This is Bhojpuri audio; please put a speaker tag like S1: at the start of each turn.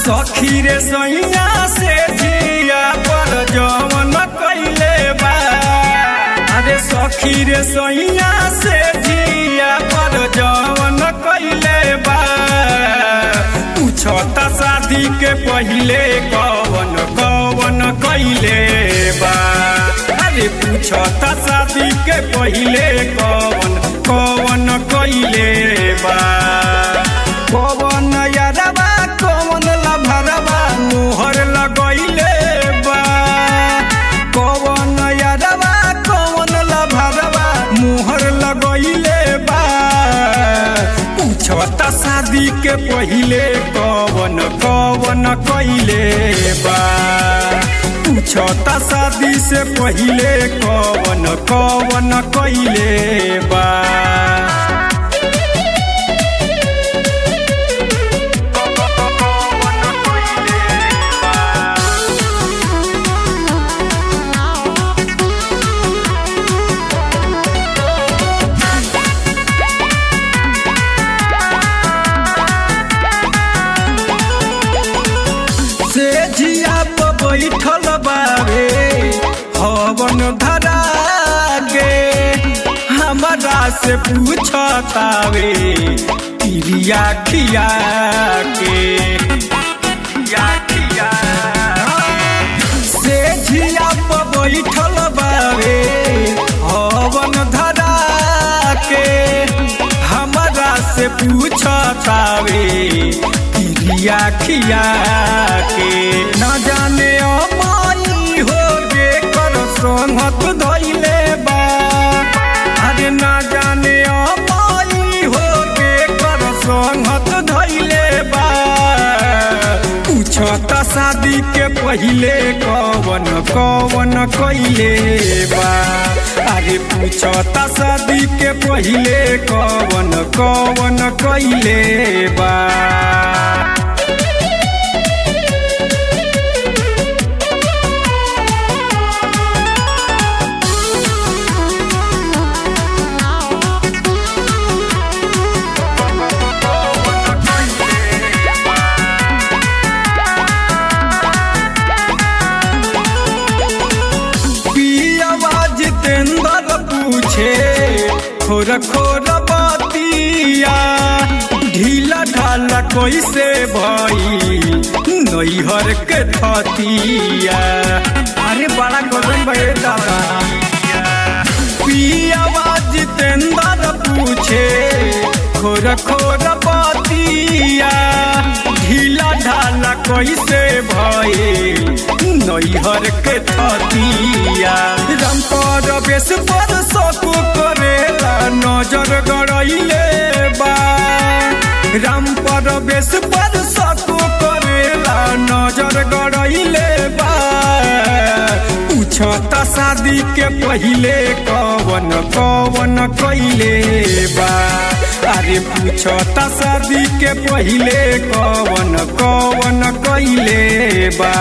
S1: सखी रे सैया से जिया पर जवन कइले बा। अरे सखी रे सैया से जिया पर जवन कइले बा। पूछता शादी के पहिले कवन कवन कइले बा। अरे पूछता शादी के पहिले कवन कवन कइले बा। कवन यारबा कवन लभरबा मोहर लगइले बा। कवन यारबा कवन लभरबा मोहर लगइले बा। पूछता शादी के पहिले कवन कवन कइले बा। पूछता शादी से पहिले कवन कवन कइले बा। से जिया पर बैठल बावे हवन धरा के। हमरा से पूछतावे पिरिया खिया के। से जिया पर बैठल बावे हवन धरा के। हमरा से पूछतावे पिरिया खिया के। न जाने अमाई हो गे कर संगत धइले बा। अरे न जाने अमाई हो गे कर संगत धइले बा। पूछता शादी के पहिले कवन कवन कइले बा। अरे पूछता शादी के पहिले कवन कवन कइले बा। जितेंद्र पूछे खोर खोर बतिया। ढीला ढाला कैसे भई नैहर के थतिया। अरे बड़ा गजन भये दादा। पियावा जितेंद्र पूछे खोर खोर बतिया। ढीला ढाला कैसे भई नैहर के थतिया। रामपर बेस पर सकू करेला नजर गड़इले बा। रामपर बेस पर सकू करेला नजर गड़इले बा। पूछता शादी के पहिले कवन कवन कइले बा। अरे पूछता शादी के पहिले कवन कवन कइले बा।